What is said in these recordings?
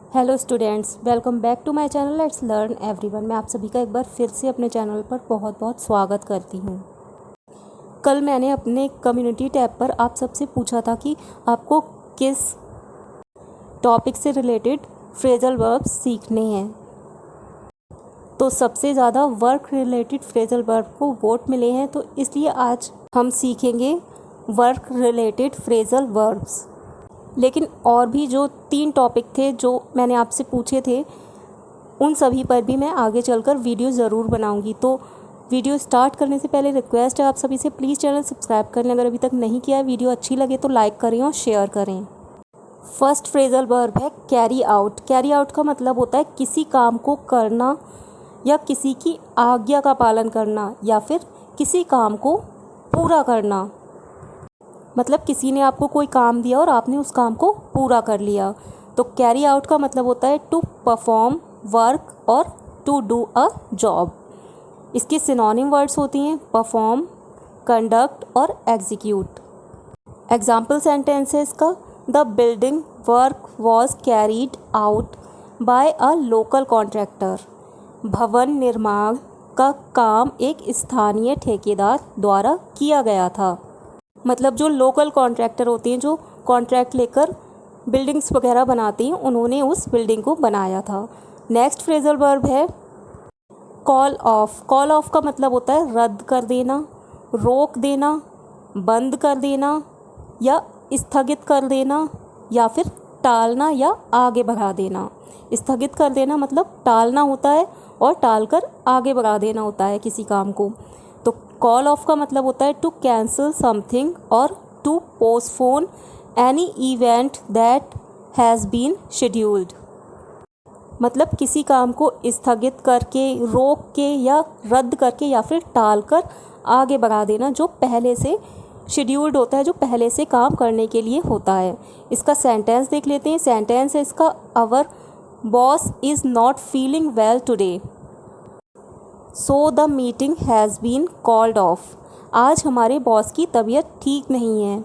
Hello students, welcome back to my channel let's learn everyone. मैं आप सभी का एक बार फिर से अपने चैनल पर बहुत बहुत स्वागत करती हूँ। कल मैंने अपने कम्युनिटी टैब पर आप सबसे पूछा था कि आपको किस टॉपिक से रिलेटेड फ्रेजल वर्ब्स सीखने हैं। तो सबसे ज़्यादा वर्क रिलेटेड फ्रेजल वर्ब को वोट मिले हैं, तो इसलिए आज हम सीखेंगे वर्क रिलेटेड फ्रेजल वर्ब्स। लेकिन और भी जो 3 टॉपिक थे जो मैंने आपसे पूछे थे, उन सभी पर भी मैं आगे चलकर वीडियो ज़रूर बनाऊंगी। तो वीडियो स्टार्ट करने से पहले रिक्वेस्ट है आप सभी से, प्लीज़ चैनल सब्सक्राइब कर लें अगर अभी तक नहीं किया है। वीडियो अच्छी लगे तो लाइक करें और शेयर करें। फर्स्ट फ्रेजल वर्ब है कैरी आउट। कैरी आउट का मतलब होता है किसी काम को करना या किसी की आज्ञा का पालन करना या फिर किसी काम को पूरा करना। मतलब किसी ने आपको कोई काम दिया और आपने उस काम को पूरा कर लिया। तो कैरी आउट का मतलब होता है टू परफॉर्म वर्क और टू डू अ जॉब। इसके सिनोनिम वर्ड्स होती हैं परफॉर्म, कंडक्ट और एग्जीक्यूट। एग्जाम्पल सेंटेंसेस का, the building work was carried out by a local contractor. भवन निर्माण का काम एक स्थानीय ठेकेदार द्वारा किया गया था। मतलब जो लोकल कॉन्ट्रैक्टर होते हैं, जो कॉन्ट्रैक्ट लेकर बिल्डिंग्स वगैरह बनाते हैं, उन्होंने उस बिल्डिंग को बनाया था। नेक्स्ट फ्रेजल वर्ब है कॉल ऑफ। कॉल ऑफ का मतलब होता है रद्द कर देना, रोक देना, बंद कर देना या स्थगित कर देना या फिर टालना या आगे बढ़ा देना। स्थगित कर देना मतलब टालना होता है और टालकर आगे बढ़ा देना होता है किसी काम को। तो कॉल ऑफ का मतलब होता है टू कैंसिल समथिंग और to postpone any event that has been scheduled. मतलब किसी काम को स्थगित करके, रोक के या रद्द करके या फिर टाल कर आगे बढ़ा देना, जो पहले से शेड्यूल्ड होता है, जो पहले से काम करने के लिए होता है। इसका सेंटेंस देख लेते हैं। सेंटेंस है इसका, our boss is not feeling well today so the meeting has been called off. आज हमारे बॉस की तबीयत ठीक नहीं है,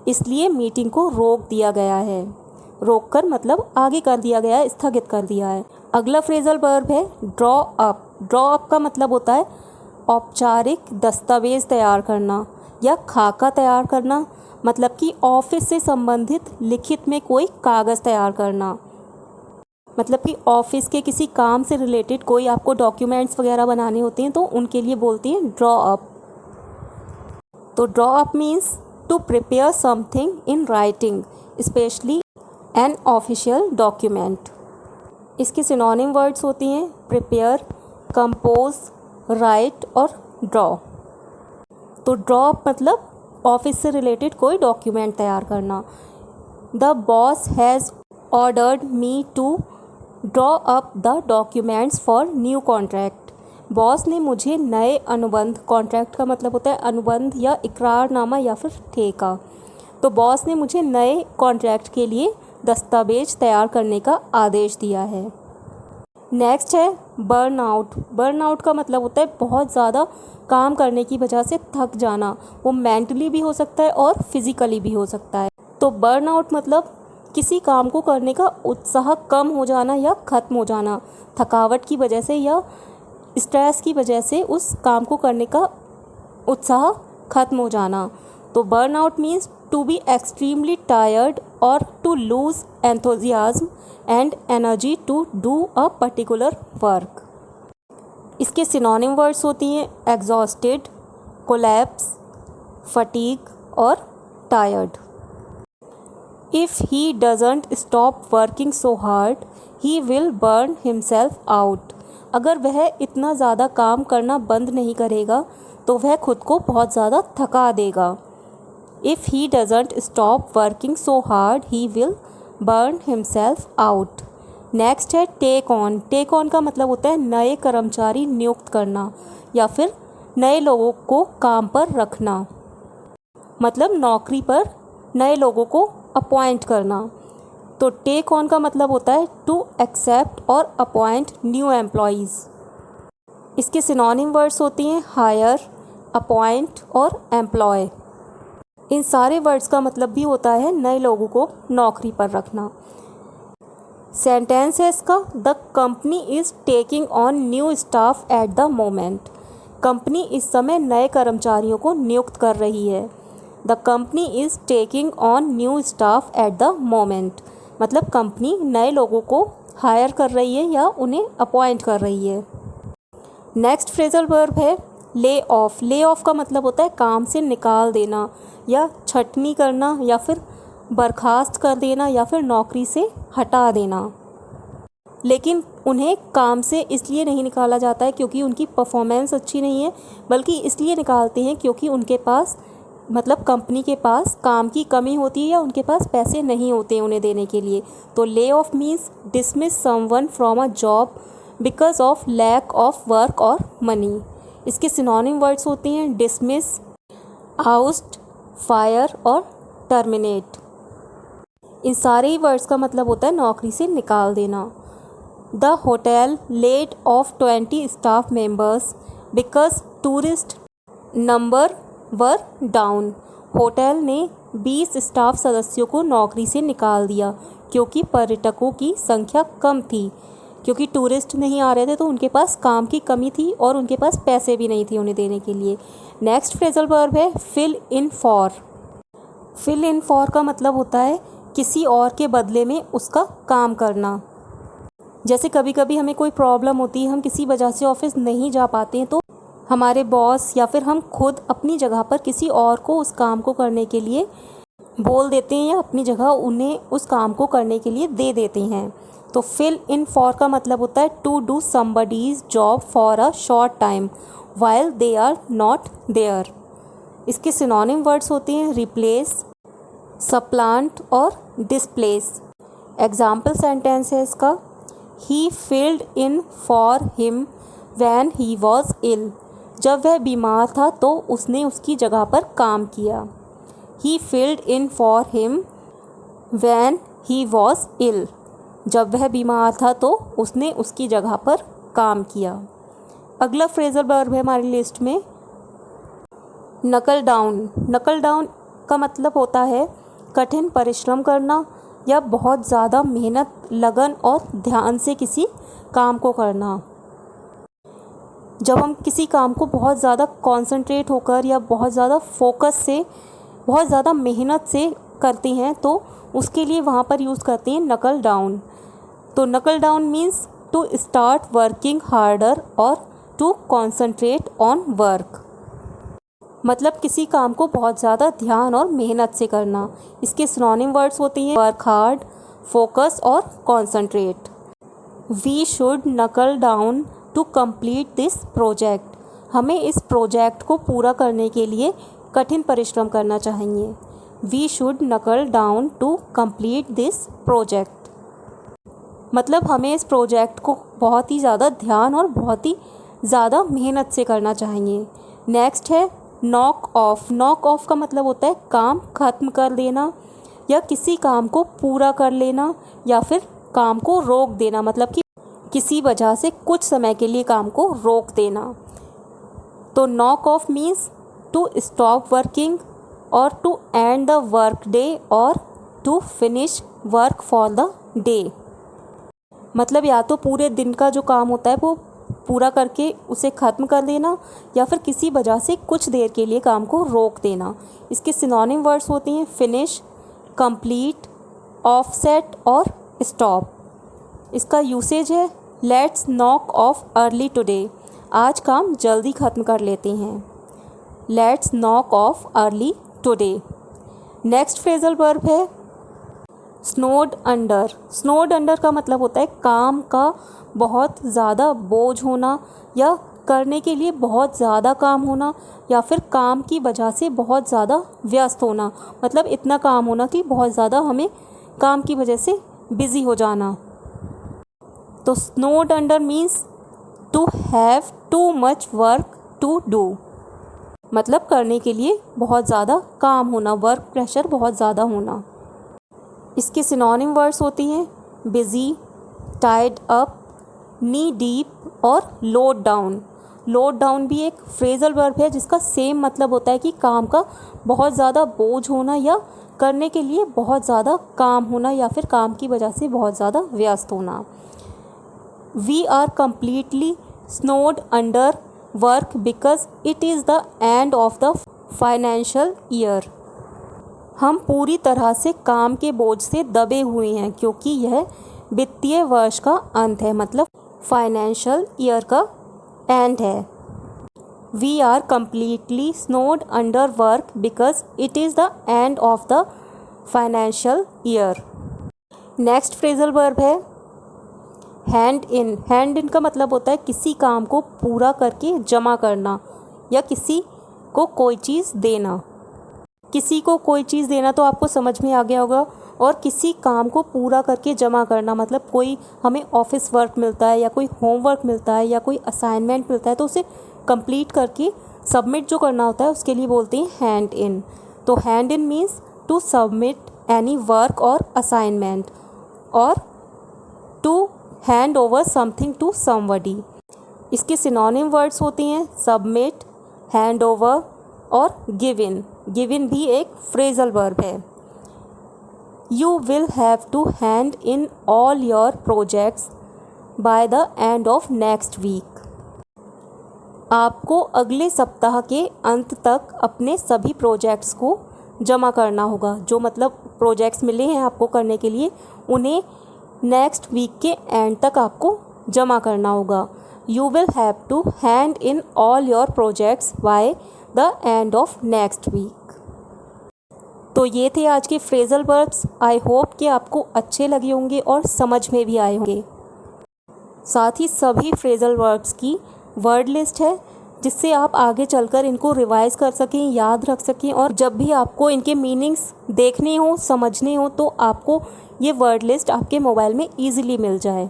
इसलिए मीटिंग को रोक दिया गया है। रोक कर मतलब आगे कर दिया गया है, स्थगित कर दिया है। अगला फ्रेजल वर्ब है ड्रॉ अप। ड्रॉ अप का मतलब होता है औपचारिक दस्तावेज़ तैयार करना या खाका तैयार करना। मतलब कि ऑफिस से संबंधित लिखित में कोई कागज़ तैयार करना। मतलब कि ऑफिस के किसी काम से रिलेटेड कोई आपको डॉक्यूमेंट्स वगैरह बनाने होते हैं, तो उनके लिए बोलती हैं ड्रॉ अप। तो draw up means to prepare something in writing, specially an official document. इसके सिनोनिम वर्ड्स होती हैं प्रिपेयर, कंपोज, राइट और ड्रॉ। तो ड्रॉ अप मतलब ऑफिस से रिलेटेड कोई डॉक्यूमेंट तैयार करना। The boss has ordered me to draw up the documents for new contract. Boss ने मुझे नए अनुबंध, कॉन्ट्रैक्ट का मतलब होता है अनुबंध या इकरारनामा या फिर ठेका। तो बॉस ने मुझे नए कॉन्ट्रैक्ट के लिए दस्तावेज तैयार करने का आदेश दिया है। नेक्स्ट है बर्न आउट। बर्न आउट का मतलब होता है बहुत ज़्यादा काम करने की वजह से थक जाना। वो मेंटली भी हो सकता है और फिज़िकली भी हो सकता है। तो बर्न आउट मतलब किसी काम को करने का उत्साह कम हो जाना या ख़त्म हो जाना, थकावट की वजह से या स्ट्रेस की वजह से उस काम को करने का उत्साह ख़त्म हो जाना। तो burn out means to be extremely tired और to lose enthusiasm and energy to do a particular work. इसके सिनोनिम वर्ड्स होती हैं एग्जॉस्टेड, कोलैप्स, फटीग और tired. If he doesn't stop working so hard, he will burn himself out. अगर वह इतना ज़्यादा काम करना बंद नहीं करेगा तो वह खुद को बहुत ज़्यादा थका देगा। If he doesn't stop working so hard, he will burn himself out. Next है टेक ऑन। टेक ऑन का मतलब होता है नए कर्मचारी नियुक्त करना या फिर नए लोगों को काम पर रखना। मतलब नौकरी पर नए लोगों को अपॉइंट करना। तो टेक ऑन का मतलब होता है टू एक्सेप्ट और अपॉइंट न्यू एम्प्लॉयज़। इसके सिनोनिम वर्ड्स होती हैं हायर, अपॉइंट और एम्प्लॉय। इन सारे वर्ड्स का मतलब भी होता है नए लोगों को नौकरी पर रखना। सेंटेंस है इसका, the company is taking on new staff at the moment. Company इस समय नए कर्मचारियों को नियुक्त कर रही है। The company is taking on new staff at the moment, मतलब कंपनी नए लोगों को हायर कर रही है या उन्हें अपॉइंट कर रही है। नेक्स्ट फ्रेजल वर्ब है ले ऑफ। ले ऑफ का मतलब होता है काम से निकाल देना या छटनी करना या फिर बर्खास्त कर देना या फिर नौकरी से हटा देना। लेकिन उन्हें काम से इसलिए नहीं निकाला जाता है क्योंकि उनकी परफॉर्मेंस अच्छी नहीं है, बल्कि इसलिए निकालते हैं क्योंकि उनके पास मतलब कंपनी के पास काम की कमी होती है या उनके पास पैसे नहीं होते हैं उन्हें देने के लिए। तो lay off means dismiss someone from a job because of lack of work और मनी। इसके सिनोनिम वर्ड्स होते हैं डिसमिस, आउस्ट, फायर और टर्मिनेट। इन सारे ही वर्ड्स का मतलब होता है नौकरी से निकाल देना। The hotel laid off 20 staff members because tourist number were down. Hotel ने 20 स्टाफ सदस्यों को नौकरी से निकाल दिया क्योंकि पर्यटकों की संख्या कम थी। क्योंकि टूरिस्ट नहीं आ रहे थे तो उनके पास काम की कमी थी और उनके पास पैसे भी नहीं थे उन्हें देने के लिए। नेक्स्ट फ्रेजल वर्ब है fill in for. Fill in for का मतलब होता है किसी और के बदले में उसका काम करना। जैसे कभी कभी हमें कोई प्रॉब्लम होती है, हम किसी वजह से ऑफिस नहीं जा पाते हैं, तो हमारे बॉस या फिर हम खुद अपनी जगह पर किसी और को उस काम को करने के लिए बोल देते हैं या अपनी जगह उन्हें उस काम को करने के लिए दे देते हैं। तो फिल इन फॉर का मतलब होता है to do somebody's job for a short time while they are not there. इसके सिनोनिम वर्ड्स होते हैं रिप्लेस, सप्लांट और डिस्प्लेस। एग्जाम्पल सेंटेंस है इसका, he filled in for him when he was ill. जब वह बीमार था तो उसने उसकी जगह पर काम किया। He filled in for him when he was ill. जब वह बीमार था तो उसने उसकी जगह पर काम किया। अगला फ्रेजल वर्ब है हमारी लिस्ट में नकल डाउन। नकल डाउन का मतलब होता है कठिन परिश्रम करना या बहुत ज़्यादा मेहनत, लगन और ध्यान से किसी काम को करना। जब हम किसी काम को बहुत ज़्यादा कॉन्सेंट्रेट होकर या बहुत ज़्यादा फोकस से, बहुत ज़्यादा मेहनत से करते हैं तो उसके लिए वहाँ पर यूज़ करते हैं नकल डाउन। तो knuckle down means to start working harder और टू कॉन्सेंट्रेट ऑन वर्क, मतलब किसी काम को बहुत ज़्यादा ध्यान और मेहनत से करना। इसके सिनोनिम वर्ड्स होती हैं वर्क हार्ड, फोकस और concentrate. We should knuckle down to complete this project. हमें इस प्रोजेक्ट को पूरा करने के लिए कठिन परिश्रम करना चाहिए। We should knuckle down to complete this project, मतलब हमें इस प्रोजेक्ट को बहुत ही ज़्यादा ध्यान और बहुत ही ज़्यादा मेहनत से करना चाहिए। नेक्स्ट है नॉक ऑफ। नॉक ऑफ का मतलब होता है काम ख़त्म कर देना या किसी काम को पूरा कर लेना या फिर काम को रोक देना, मतलब कि किसी वजह से कुछ समय के लिए काम को रोक देना। तो knock off means to stop working और to end the work day और to finish work for the day, मतलब या तो पूरे दिन का जो काम होता है वो पूरा करके उसे ख़त्म कर देना या फिर किसी वजह से कुछ देर के लिए काम को रोक देना। इसके सिनोनिम वर्ड्स होते हैं फिनिश, कंप्लीट, ऑफसेट और स्टॉप। इसका यूसेज है let's knock off early today. आज काम जल्दी ख़त्म कर लेते हैं। Let's knock off early today. Next phrasal verb है स्नोड अंडर। स्नोड अंडर का मतलब होता है काम का बहुत ज़्यादा बोझ होना या करने के लिए बहुत ज़्यादा काम होना या फिर काम की वजह से बहुत ज़्यादा व्यस्त होना, मतलब इतना काम होना कि बहुत ज़्यादा हमें काम की वजह से बिज़ी हो जाना। तो snowed under means to have too much work to do, मतलब करने के लिए बहुत ज़्यादा काम होना, वर्क प्रेशर बहुत ज़्यादा होना। इसके सिनोनिम वर्ड्स होती हैं बिज़ी, टाइड अप, नी डीप और लोड डाउन। लोड डाउन भी एक फ्रेजल वर्ब है जिसका सेम मतलब होता है कि काम का बहुत ज़्यादा बोझ होना या करने के लिए बहुत ज़्यादा काम होना या फिर काम की वजह से बहुत ज़्यादा व्यस्त होना। We are completely snowed under work because it is the end of the financial year. हम पूरी तरह से काम के बोझ से दबे हुए हैं क्योंकि यह वित्तीय वर्ष का अंत है, मतलब फाइनेंशियल ईयर का एंड है। We are completely snowed under work because it is the end of the financial year. Next phrasal verb है हैंड इन। हैंड इन का मतलब होता है किसी काम को पूरा करके जमा करना या किसी को कोई चीज़ देना। किसी को कोई चीज़ देना तो आपको समझ में आ गया होगा, और किसी काम को पूरा करके जमा करना मतलब कोई हमें ऑफिस वर्क मिलता है या कोई होमवर्क मिलता है या कोई असाइनमेंट मिलता है तो उसे कंप्लीट करके सबमिट जो करना होता है उसके लिए बोलते हैं हैंड इन। तो hand in means to submit any work और असाइनमेंट और to hand over something to somebody. इसके सिनोनिम वर्ड्स होती हैं सबमिट, हैंड ओवर और गिव इन। गिव इन भी एक फ्रेजल वर्ब है। You will have to hand in all your projects by the end of next week. आपको अगले सप्ताह के अंत तक अपने सभी प्रोजेक्ट्स को जमा करना होगा। जो मतलब प्रोजेक्ट्स मिले हैं आपको करने के लिए उन्हें नेक्स्ट वीक के एंड तक आपको जमा करना होगा। You will have to hand in all your projects by the end of next week. तो ये थे आज के फ्रेजल वर्ब्स। आई होप कि आपको अच्छे लगे होंगे और समझ में भी आए होंगे। साथ ही सभी फ्रेजल वर्ब्स की वर्ड लिस्ट है जिससे आप आगे चलकर इनको रिवाइज कर सकें, याद रख सकें, और जब भी आपको इनके मीनिंग्स देखने हो, समझने हो तो आपको ये वर्ड लिस्ट आपके मोबाइल में ईजिली मिल जाए।